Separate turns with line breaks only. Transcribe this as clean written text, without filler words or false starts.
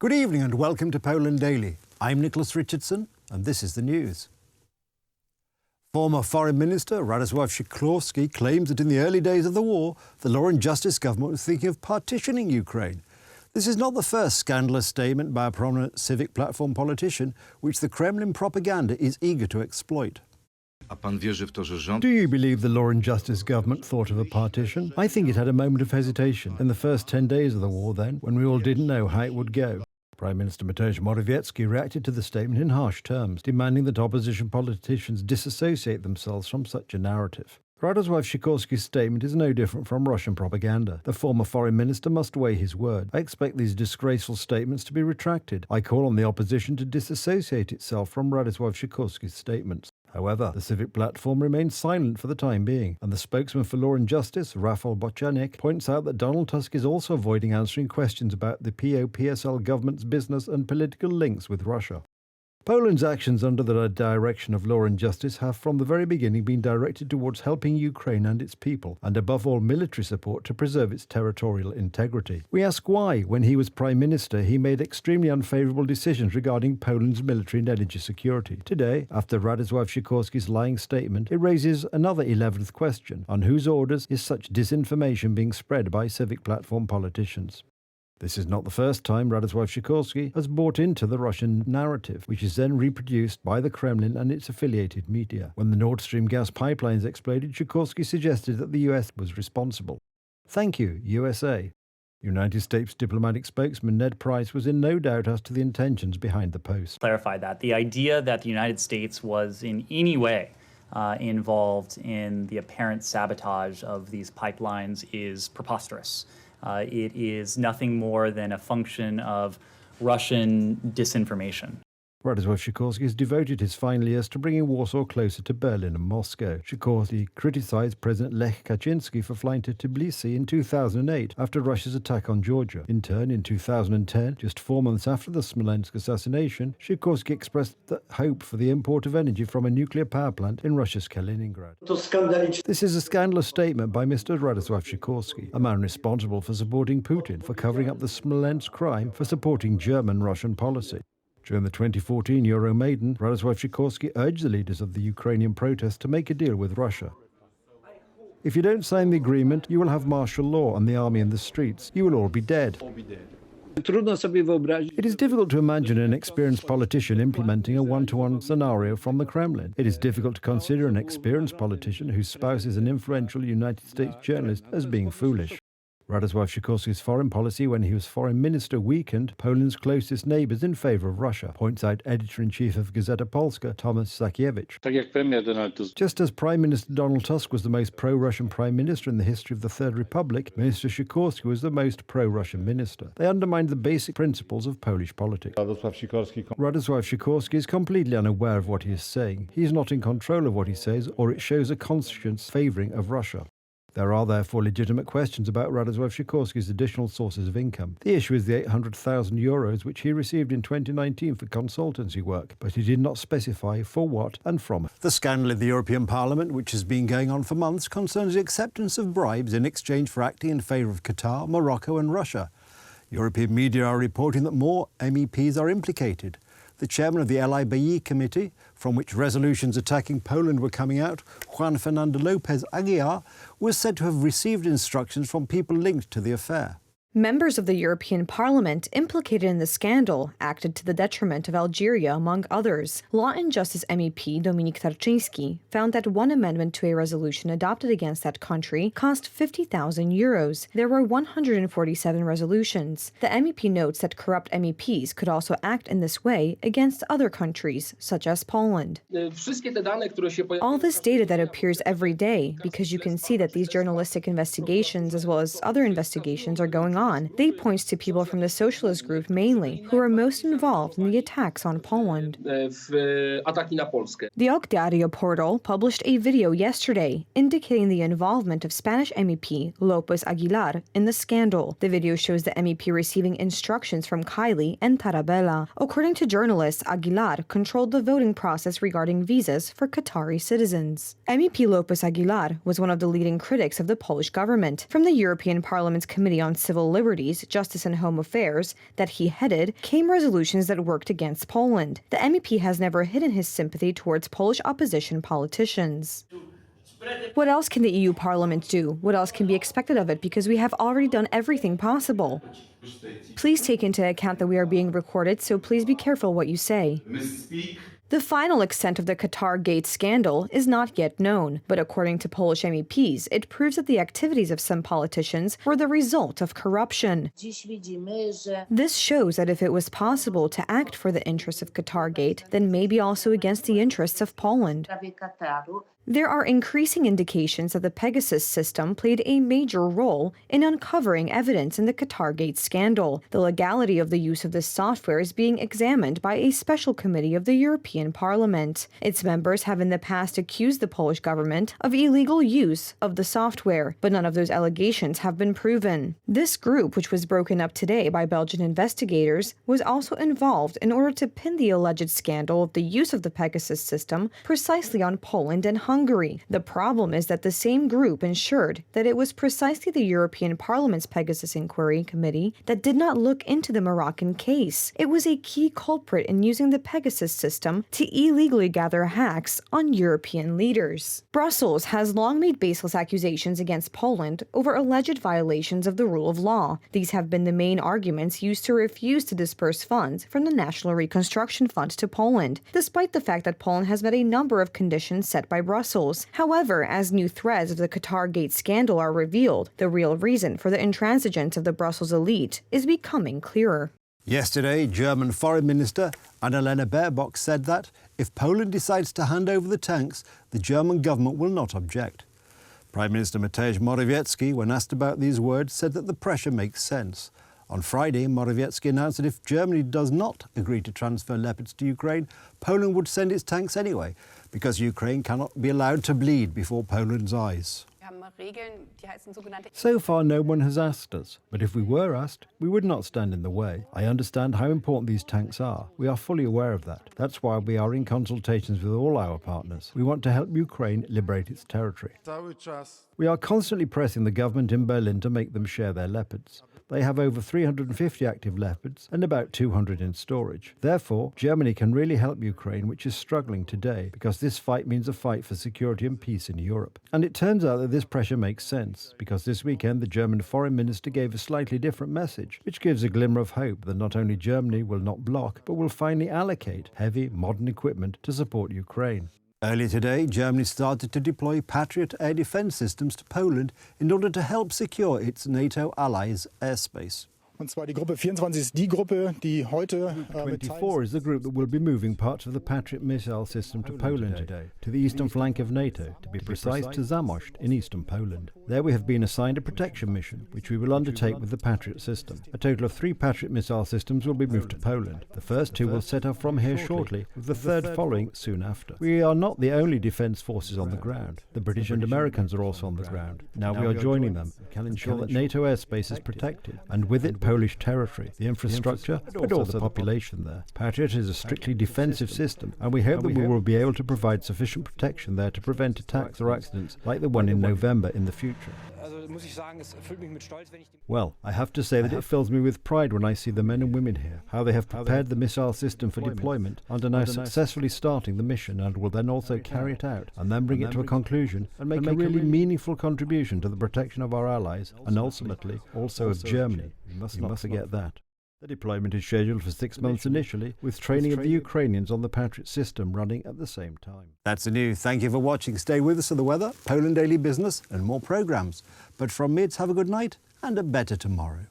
Good evening and welcome to Poland Daily. I'm Nicholas Richardson and this is the news. Former Foreign Minister Radosław Sikorski claims that in the early days of the war, the Law and Justice government was thinking of partitioning Ukraine. This is not the first scandalous statement by a prominent civic platform politician, which the Kremlin propaganda is eager to exploit. Do you believe the Law and Justice government thought of a partition? I think it had a moment of hesitation in the first 10 days of the war then, when we all didn't know how it would go. Prime Minister Mateusz Morawiecki reacted to the statement in harsh terms, demanding that opposition politicians disassociate themselves from such a narrative. Radosław Sikorski's statement is no different from Russian propaganda. The former foreign minister must weigh his word. I expect these disgraceful statements to be retracted. I call on the opposition to disassociate itself from Radosław Sikorski's statements. However, the civic platform remains silent for the time being, and the spokesman for Law and Justice, Rafał Bocianek, points out that Donald Tusk is also avoiding answering questions about the PO-PSL government's business and political links with Russia. Poland's actions under the direction of Law and Justice have from the very beginning been directed towards helping Ukraine and its people, and above all military support to preserve its territorial integrity. We ask why, when he was Prime Minister, he made extremely unfavourable decisions regarding Poland's military and energy security. Today, after Radosław Sikorski's lying statement, it raises another 11th question: on whose orders is such disinformation being spread by civic platform politicians? This is not the first time Radosław Sikorski has bought into the Russian narrative, which is then reproduced by the Kremlin and its affiliated media. When the Nord Stream gas pipelines exploded, Sikorski suggested that the US was responsible. Thank you, USA. United States diplomatic spokesman Ned Price was in no doubt as to the intentions behind the post.
Clarify that the idea that the United States was in any way involved in the apparent sabotage of these pipelines is preposterous. It is nothing more than a function of Russian disinformation.
Radosław Sikorski has devoted his final years to bringing Warsaw closer to Berlin and Moscow. Sikorski criticized President Lech Kaczynski for flying to Tbilisi in 2008 after Russia's attack on Georgia. In turn, in 2010, just 4 months after the Smolensk assassination, Sikorski expressed the hope for the import of energy from a nuclear power plant in Russia's Kaliningrad. This is a scandalous statement by Mr. Radosław Sikorski, a man responsible for supporting Putin, for covering up the Smolensk crime, for supporting German-Russian policy. During the 2014 Euromaidan, Radosław Sikorski urged the leaders of the Ukrainian protests to make a deal with Russia. If you don't sign the agreement, you will have martial law and the army in the streets. You will all be dead. It is difficult to imagine an experienced politician implementing a one-to-one scenario from the Kremlin. It is difficult to consider an experienced politician whose spouse is an influential United States journalist as being foolish. Radosław Sikorski's foreign policy when he was foreign minister weakened Poland's closest neighbours in favour of Russia, points out editor-in-chief of Gazeta Polska, Tomasz Sakiewicz. Just as Prime Minister Donald Tusk was the most pro-Russian Prime Minister in the history of the Third Republic, Minister Sikorski was the most pro-Russian minister. They undermined the basic principles of Polish politics. Radosław Sikorski is completely unaware of what he is saying. He is not in control of what he says, or it shows a conscience favouring of Russia. There are therefore legitimate questions about Radosław Sikorski's additional sources of income. The issue is the €800,000 which he received in 2019 for consultancy work, but he did not specify for what and from. The scandal in the European Parliament, which has been going on for months, concerns the acceptance of bribes in exchange for acting in favour of Qatar, Morocco and Russia. European media are reporting that more MEPs are implicated. The chairman of the LIBE committee, from which resolutions attacking Poland were coming out, Juan Fernando López Aguilar, was said to have received instructions from people linked to the affair.
Members of the European Parliament implicated in the scandal acted to the detriment of Algeria, among others. Law and Justice MEP Dominik Tarczyński found that one amendment to a resolution adopted against that country cost €50,000. There were 147 resolutions. The MEP notes that corrupt MEPs could also act in this way against other countries, such as Poland. All this data that appears every day, because you can see that these journalistic investigations as well as other investigations are going on, they point to people from the socialist group mainly, who are most involved in the attacks on Poland. The Ogdiario portal published a video yesterday indicating the involvement of Spanish MEP López Aguilar in the scandal. The video shows the MEP receiving instructions from Kylie and Tarabella. According to journalists, Aguilar controlled the voting process regarding visas for Qatari citizens. MEP López Aguilar was one of the leading critics of the Polish government. From the European Parliament's Committee on Civil Liberties, Justice and Home Affairs, that he headed, came resolutions that worked against Poland. The MEP has never hidden his sympathy towards Polish opposition politicians. What else can the EU Parliament do? What else can be expected of it? Because we have already done everything possible. Please take into account that we are being recorded, so please be careful what you say. The final extent of the Qatar-Gate scandal is not yet known, but according to Polish MEPs, it proves that the activities of some politicians were the result of corruption. This shows that if it was possible to act for the interests of Qatar-Gate, then maybe also against the interests of Poland. There are increasing indications that the Pegasus system played a major role in uncovering evidence in the Qatar-Gate scandal. The legality of the use of this software is being examined by a special committee of the European Parliament. Its members have in the past accused the Polish government of illegal use of the software, but none of those allegations have been proven. This group, which was broken up today by Belgian investigators, was also involved in order to pin the alleged scandal of the use of the Pegasus system precisely on Poland and Hungary. The problem is that the same group ensured that it was precisely the European Parliament's Pegasus Inquiry Committee that did not look into the Moroccan case. It was a key culprit in using the Pegasus system to illegally gather hacks on European leaders. Brussels has long made baseless accusations against Poland over alleged violations of the rule of law. These have been the main arguments used to refuse to disperse funds from the National Reconstruction Fund to Poland, despite the fact that Poland has met a number of conditions set by Brussels. However, as new threads of the Qatar-Gate scandal are revealed, the real reason for the intransigence of the Brussels elite is becoming clearer.
Yesterday, German Foreign Minister Annalena Baerbock said that if Poland decides to hand over the tanks, the German government will not object. Prime Minister Mateusz Morawiecki, when asked about these words, said that the pressure makes sense. On Friday, Morawiecki announced that if Germany does not agree to transfer Leopards to Ukraine, Poland would send its tanks anyway, because Ukraine cannot be allowed to bleed before Poland's eyes.
So far, no one has asked us, but if we were asked, we would not stand in the way. I understand how important these tanks are. We are fully aware of that. That's why we are in consultations with all our partners. We want to help Ukraine liberate its territory. We are constantly pressing the government in Berlin to make them share their Leopards. They have over 350 active Leopards and about 200 in storage. Therefore, Germany can really help Ukraine, which is struggling today, because this fight means a fight for security and peace in Europe. And it turns out that this pressure makes sense, because this weekend the German Foreign Minister gave a slightly different message, which gives a glimmer of hope that not only Germany will not block, but will finally allocate heavy, modern equipment to support Ukraine.
Earlier today, Germany started to deploy Patriot air defence systems to Poland in order to help secure its NATO allies' airspace.
Und zwar die Gruppe 24 ist die Gruppe, die heute
24 is the group that will be moving parts of the Patriot missile system to Poland today, to the eastern flank of NATO, to be precise, to Zamość in eastern Poland. There we have been assigned a protection mission, which we will undertake with the Patriot system. A total of 3 Patriot missile systems will be moved to Poland. The first 2 will set off from here shortly, with the third following soon after. We are not the only defence forces on the ground. The British and Americans are also on the ground. Now we are joining them and can ensure that NATO airspace is protected, and with it Polish territory, the infrastructure, but also the population there. Patriot is a strictly defensive system, and we hope that we will be able to provide sufficient protection there to prevent attacks or accidents like the one in November in the future. Well, I have to say that it fills me with pride when I see the men and women here, how they have prepared the missile system for deployment and are now successfully starting the mission, and will then also carry it out and then bring it to a conclusion and make a really meaningful contribution to the protection of our allies and ultimately also of Germany. We must not forget that. The deployment is scheduled for 6 months initially, with training of the Ukrainians on the Patriot system running at the same time.
That's the news. Thank you for watching. Stay with us for the weather, Poland Daily Business and more programmes. But from me, it's have a good night and a better tomorrow.